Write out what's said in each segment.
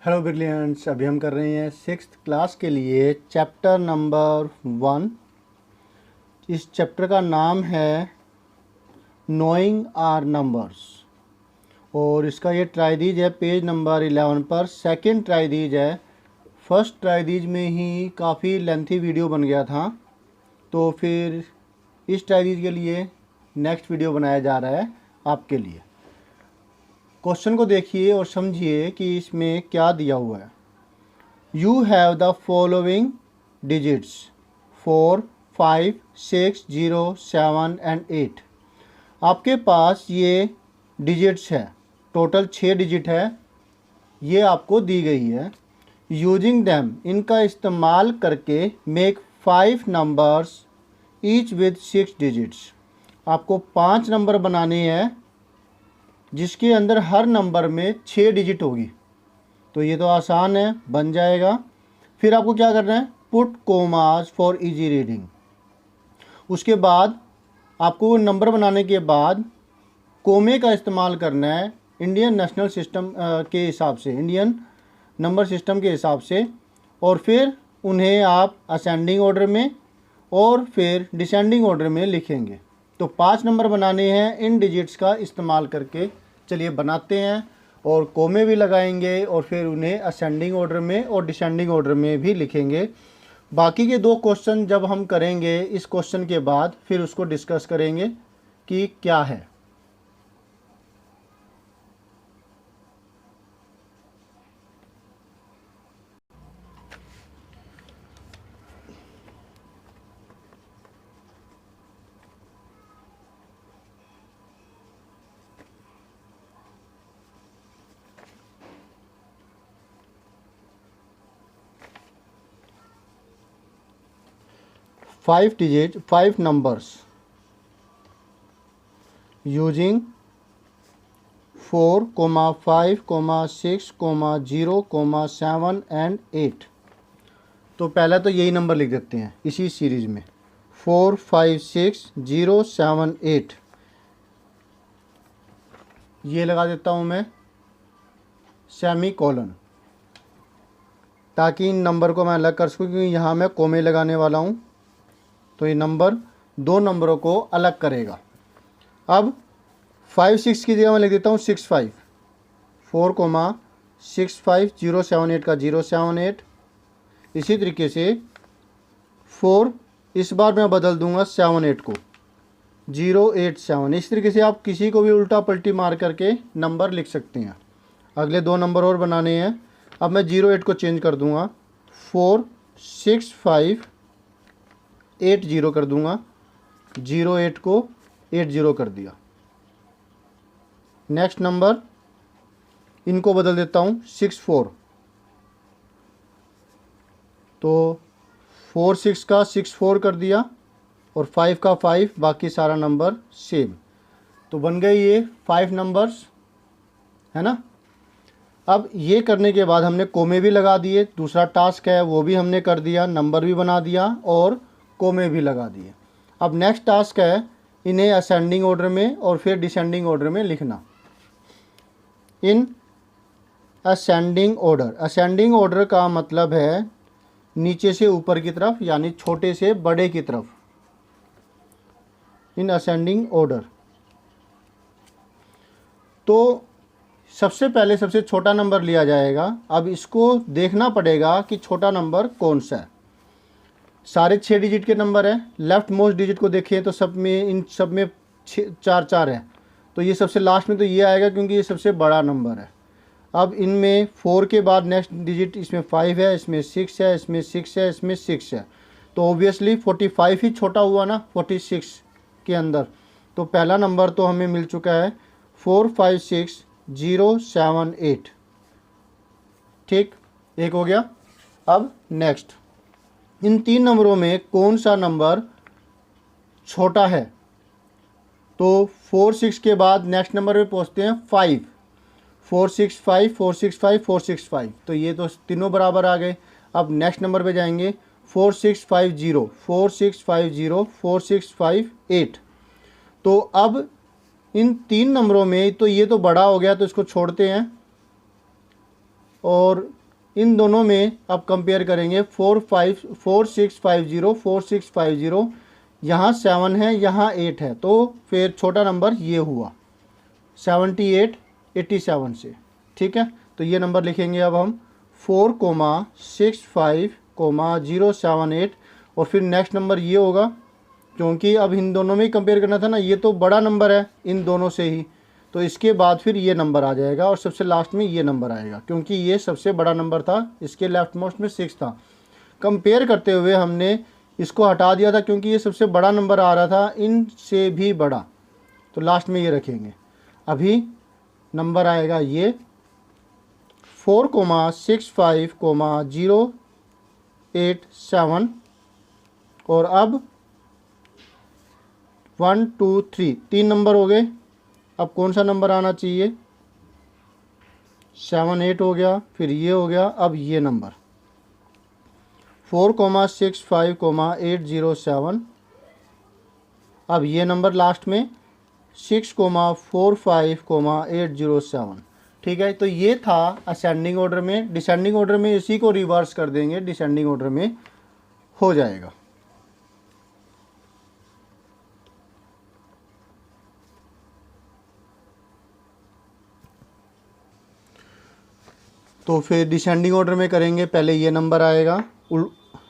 Hello brilliants, अभी हम कर रहे हैं सिक्स्थ क्लास के लिए चैप्टर नंबर 1। इस चैप्टर का नाम है नोइंग आर नंबर्स और इसका ये ट्राइदीज है पेज नंबर 11 पर। सेकंड ट्राइदीज है। फर्स्ट ट्राइदीज में ही काफ़ी लेंथी वीडियो बन गया था, तो फिर इस ट्राइदीज के लिए नेक्स्ट वीडियो बनाया जा रहा है आपके लिए। क्वेश्चन को देखिए और समझिए कि इसमें क्या दिया हुआ है। You have the following digits 4, 5, 6, 0, 7 and 8। आपके पास ये डिजिट्स है, टोटल 6 डिजिट है, ये आपको दी गई है। यूजिंग दैम, इनका इस्तेमाल करके make 5 numbers each with 6 digits. आपको 5 नंबर बनाने हैं जिसके अंदर हर नंबर में 6 डिजिट होगी। तो ये तो आसान है, बन जाएगा। फिर आपको क्या करना है, put commas for easy reading. उसके बाद आपको वो नंबर बनाने के बाद कोमे का इस्तेमाल करना है इंडियन नेशनल सिस्टम के हिसाब से, इंडियन नंबर सिस्टम के हिसाब से। और फिर उन्हें आप असेंडिंग ऑर्डर में और फिर डिसेंडिंग ऑर्डर में लिखेंगे। तो 5 नंबर बनाने हैं इन डिजिट्स का इस्तेमाल करके। चलिए बनाते हैं और कोमे भी लगाएंगे और फिर उन्हें असेंडिंग ऑर्डर में और डिसेंडिंग ऑर्डर में भी लिखेंगे। बाकी के 2 क्वेश्चन जब हम करेंगे इस क्वेश्चन के बाद फिर उसको डिस्कस करेंगे कि क्या है। Five numbers using 4, 5, 6, 0, 7 and 8। तो पहला तो यही नंबर लिख देते हैं इसी सीरीज में, 4, 5, 6, 0, 7, 8। ये लगा देता हूँ मैं सेमी कॉलन, ताकि इन नंबर को मैं अलग कर सकूँ, क्योंकि यहाँ मैं कोमे लगाने वाला हूँ। तो ये नंबर 2 नंबरों को अलग करेगा। अब 5, 6 की जगह मैं लिख देता हूँ 6, 5। 4, 6, 5, 0, 7, 8 का 0, 7, 8। इसी तरीके से 4 इस बार मैं बदल दूंगा 7, 8 को 0, 8, 7। इस तरीके से आप किसी को भी उल्टा पलटी मार करके नंबर लिख सकते हैं। अगले 2 नंबर और बनाने हैं। अब मैं 0, 8 को चेंज कर दूंगा, 4, 6, 5, 8, 0 कर दूंगा, 0, 8 को 8, 0 कर दिया। नेक्स्ट नंबर इनको बदल देता हूँ 6, 4। तो 4, 6 का 6, 4 कर दिया और 5 का 5, बाकी सारा नंबर सेम। तो बन गए ये 5 नंबर्स, है ना। अब ये करने के बाद हमने कोमे भी लगा दिए, दूसरा टास्क है वो भी हमने कर दिया, नंबर भी बना दिया और कोमे भी लगा दिए। अब नेक्स्ट टास्क है इन्हें असेंडिंग ऑर्डर में और फिर डिसेंडिंग ऑर्डर में लिखना। In ascending order, ascending order का मतलब है नीचे से ऊपर की तरफ, यानी छोटे से बड़े की तरफ, इन असेंडिंग ऑर्डर। तो सबसे पहले सबसे छोटा नंबर लिया जाएगा। अब इसको देखना पड़ेगा कि छोटा नंबर कौन सा है। सारे 6 डिजिट के नंबर हैं। लेफ्ट मोस्ट डिजिट को देखें तो सब में, इन सब में 4 4 है। तो ये सबसे लास्ट में तो ये आएगा क्योंकि ये सबसे बड़ा नंबर है। अब इनमें 4 के बाद नेक्स्ट डिजिट इसमें 5 है, इसमें 6 है, इसमें 6 है, इसमें 6 है। तो ऑब्वियसली 45 ही छोटा हुआ ना 46 के अंदर। तो पहला नंबर तो हमें मिल चुका है 4, 5, 6, 0, 7, 8। ठीक, एक हो गया। अब नेक्स्ट इन 3 नंबरों में कौन सा नंबर छोटा है। तो 4, 6 के बाद नेक्स्ट नंबर पे पहुंचते हैं 5। 4, 6, 5, 4, 6, 5, 4, 6, 5। तो ये तो तीनों बराबर आ गए। अब नेक्स्ट नंबर पे जाएंगे 4, 6, 5, 0, 4, 6, 5, 0, 4, 6, 5, 8। तो अब इन 3 नंबरों में तो ये तो बड़ा हो गया, तो इसको छोड़ते हैं। और इन दोनों में आप कंपेयर करेंगे 4650 यहाँ 7 है, यहाँ 8 है, तो फिर छोटा नंबर ये हुआ 7887 से। ठीक है, तो ये नंबर लिखेंगे अब हम 4,65,078 और फिर नेक्स्ट नंबर ये होगा, क्योंकि अब इन दोनों में ही कंपेयर करना था ना, ये तो बड़ा नंबर है इन दोनों से ही, तो इसके बाद फिर ये नंबर आ जाएगा और सबसे लास्ट में ये नंबर आएगा, क्योंकि ये सबसे बड़ा नंबर था, इसके लेफ्ट मोस्ट में 6 था। कंपेयर करते हुए हमने इसको हटा दिया था क्योंकि ये सबसे बड़ा नंबर आ रहा था, इनसे भी बड़ा, तो लास्ट में ये रखेंगे। अभी नंबर आएगा ये 4,65,087 और अब 1 2 3 तीन नंबर हो गए। अब कौन सा नंबर आना चाहिए? 7 8 हो गया, फिर ये हो गया, अब ये नंबर 4,65,807, अब ये नंबर लास्ट में 6,45,807। ठीक है, तो ये था असेंडिंग ऑर्डर में। डिसेंडिंग ऑर्डर में इसी को रिवर्स कर देंगे, डिसेंडिंग ऑर्डर में हो जाएगा। तो फिर डिसेंडिंग ऑर्डर में करेंगे, पहले ये नंबर आएगा,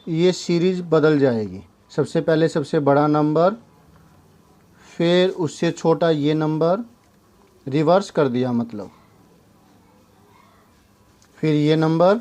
ये सीरीज़ बदल जाएगी, सबसे पहले सबसे बड़ा नंबर, फिर उससे छोटा ये नंबर, रिवर्स कर दिया मतलब, फिर ये नंबर,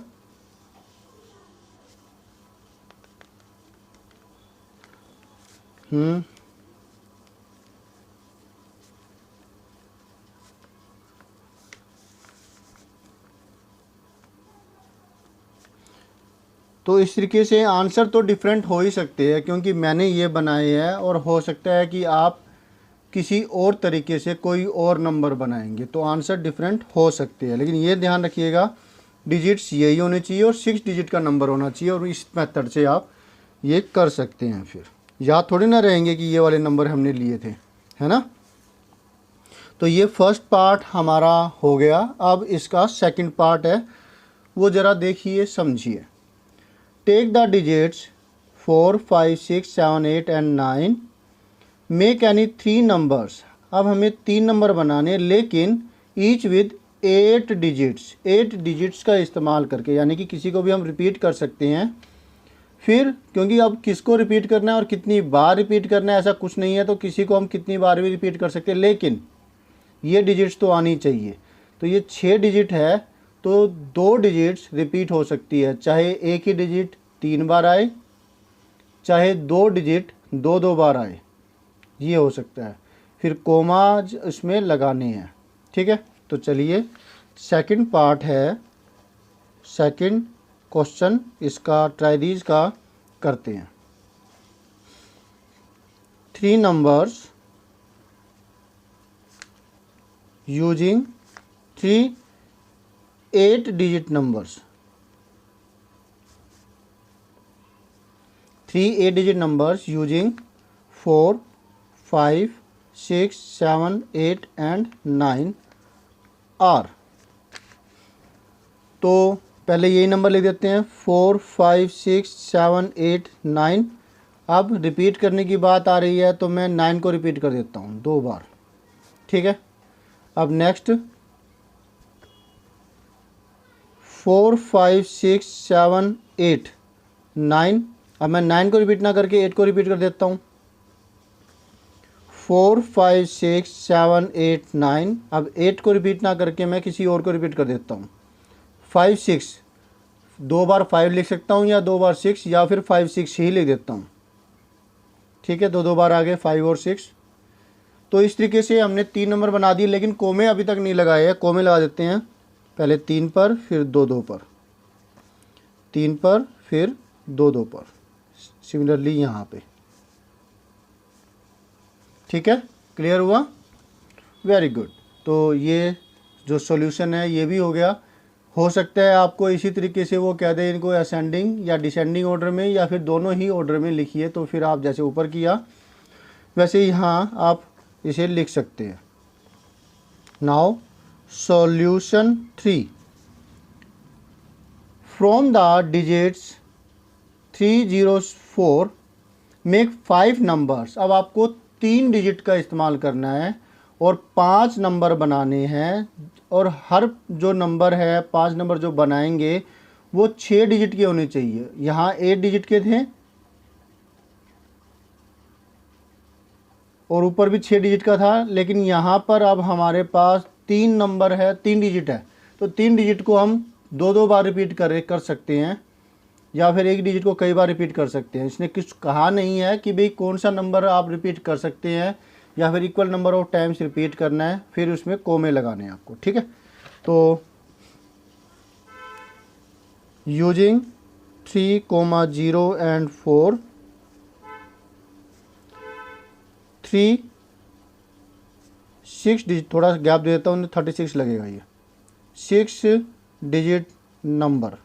तो इस तरीके से आंसर तो डिफरेंट हो ही सकते हैं, क्योंकि मैंने ये बनाए हैं और हो सकता है कि आप किसी और तरीके से कोई और नंबर बनाएंगे तो आंसर डिफरेंट हो सकते हैं। लेकिन ये ध्यान रखिएगा डिजिट्स यही होने चाहिए और 6 डिजिट का नंबर होना चाहिए, और इस मेथड से आप ये कर सकते हैं। फिर याद थोड़ी ना रहेंगे कि ये वाले नंबर हमने लिए थे, है ना। तो ये फर्स्ट पार्ट हमारा हो गया। अब इसका सेकंड पार्ट है, वो ज़रा देखिए समझिए। Take the digits 4 5 6 7 8 and 9, make any 3 numbers. अब हमें 3 नंबर बनाने, लेकिन ईच विद 8 डिजिट्स, 8 डिजिट्स का इस्तेमाल करके, यानी कि किसी को भी हम रिपीट कर सकते हैं। फिर क्योंकि अब किसको रिपीट करना है और कितनी बार रिपीट करना है ऐसा कुछ नहीं है, तो किसी को हम कितनी बार भी रिपीट कर सकते हैं, लेकिन ये डिजिट्स तो आनी चाहिए। तो ये 6 डिजिट है, तो 2 डिजिट्स रिपीट हो सकती है, चाहे एक ही डिजिट 3 बार आए, चाहे 2 डिजिट 2 बार आए, ये हो सकता है। फिर कोमा इसमें लगाने हैं। ठीक है, तो चलिए सेकंड पार्ट है, सेकंड क्वेश्चन इसका ट्राइडीज का करते हैं। 3 numbers using 3 8 digit numbers, 3 8 digit numbers using 4 5 6 7 8 and 9 are. तो पहले यही नंबर लिख देते हैं 4 5 6 7 8 9। अब रिपीट करने की बात आ रही है तो मैं 9 को रिपीट कर देता हूँ 2 बार। ठीक है, अब नेक्स्ट 4 5 6 7 8 9। अब मैं 9 को रिपीट ना करके 8 को रिपीट कर देता हूँ 4 5 6 7 8 9। अब 8 को रिपीट ना करके मैं किसी और को रिपीट कर देता हूँ 5 6। 2 बार 5 लिख सकता हूँ या 2 बार 6, या फिर 5 6 ही लिख देता हूँ। ठीक है, 2 बार आ गए 5 और 6। तो इस तरीके से हमने 3 नंबर बना दिए, लेकिन कोमे अभी तक नहीं लगाए हैं। कोमे लगा देते हैं, पहले 3 पर, फिर 2 पर, 3 पर, फिर 2 पर, सिमिलरली यहाँ पे। ठीक है, क्लियर हुआ? Very good. तो ये जो सॉल्यूशन है ये भी हो गया। हो सकता है आपको इसी तरीके से वो कह दे इनको असेंडिंग या डिसेंडिंग ऑर्डर में, या फिर दोनों ही ऑर्डर में लिखिए, तो फिर आप जैसे ऊपर किया वैसे यहाँ आप इसे लिख सकते हैं। Now solution 3, from the digits 304 make 5 numbers. अब आपको 3 डिजिट का इस्तेमाल करना है और 5 नंबर बनाने हैं, और हर जो नंबर है 5 नंबर जो बनाएंगे वो 6 डिजिट के होने चाहिए। यहाँ 8 डिजिट के थे और ऊपर भी 6 डिजिट का था, लेकिन यहाँ पर अब हमारे पास 3 नंबर है, 3 डिजिट है, तो 3 डिजिट को हम 2-2 बार रिपीट कर सकते हैं, या फिर एक डिजिट को कई बार रिपीट कर सकते हैं। इसने कुछ कहा नहीं है कि भाई कौन सा नंबर आप रिपीट कर सकते हैं या फिर equal number of times repeat करना है, फिर उसमें कोमे लगाने हैं आपको, ठीक है। तो यूजिंग 3,0 एंड 4, 6 डिजिट, थोड़ा गैप दे देता हूँ, 36 लगेगा ये, 6 डिजिट नंबर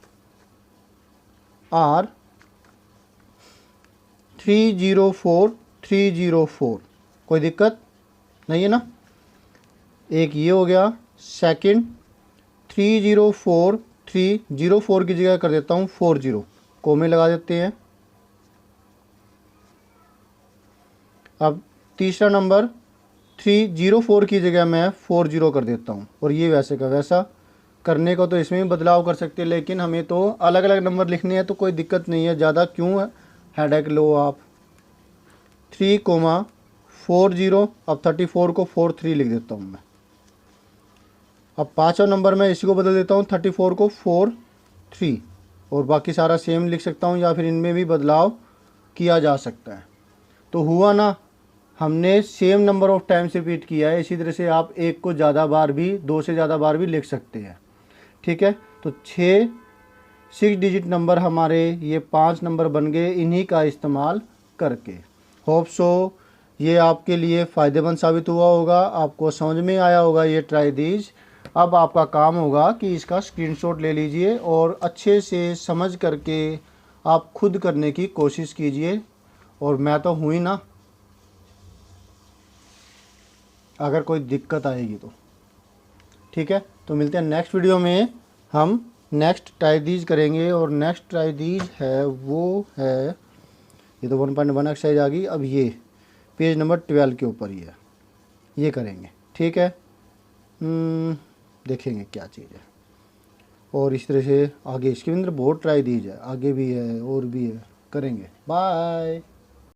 आर 304,304। कोई दिक्कत नहीं है ना। एक ये हो गया। सेकंड 304,304 की जगह कर देता हूँ 40, कोमे लगा देते हैं। अब तीसरा नंबर 304 की जगह मैं 40 कर देता हूँ, और ये वैसे का वैसा। करने को तो इसमें भी बदलाव कर सकते हैं, लेकिन हमें तो अलग अलग नंबर लिखने हैं, तो कोई दिक्कत नहीं है, ज़्यादा क्यों हेडेक लो आप। 3,40। अब 34 को 43 लिख देता हूँ मैं। अब 5वां नंबर मैं इसी को बदल देता हूँ, 34 को 43, और बाकी सारा सेम लिख सकता हूँ, या फिर इनमें भी बदलाव किया जा सकता है। तो हुआ ना, हमने same number of times repeat किया है। इसी तरह से आप एक को ज़्यादा बार भी, 2 से ज़्यादा बार भी लिख सकते हैं, ठीक है। तो 6 डिजिट नंबर हमारे ये 5 नंबर बन गए इन्हीं का इस्तेमाल करके। होप सो ये आपके लिए फ़ायदेमंद साबित हुआ होगा, आपको समझ में आया होगा ये ट्राई दीज। अब आपका काम होगा कि इसका स्क्रीनशॉट ले लीजिए और अच्छे से समझ करके आप खुद करने की कोशिश कीजिए, और मैं तो हुई ना, अगर कोई दिक्कत आएगी तो, ठीक है। तो मिलते हैं नेक्स्ट वीडियो में, हम नेक्स्ट ट्राई करेंगे, और नेक्स्ट ट्राई है वो है, ये तो 1.1 एक्सरसाइज आ गई। अब ये पेज नंबर 12 के ऊपर ही है, ये करेंगे, ठीक है। देखेंगे क्या चीज़ है, और इस तरह से आगे इसके अंदर बहुत ट्राई है, आगे भी है और भी है, करेंगे। बाय।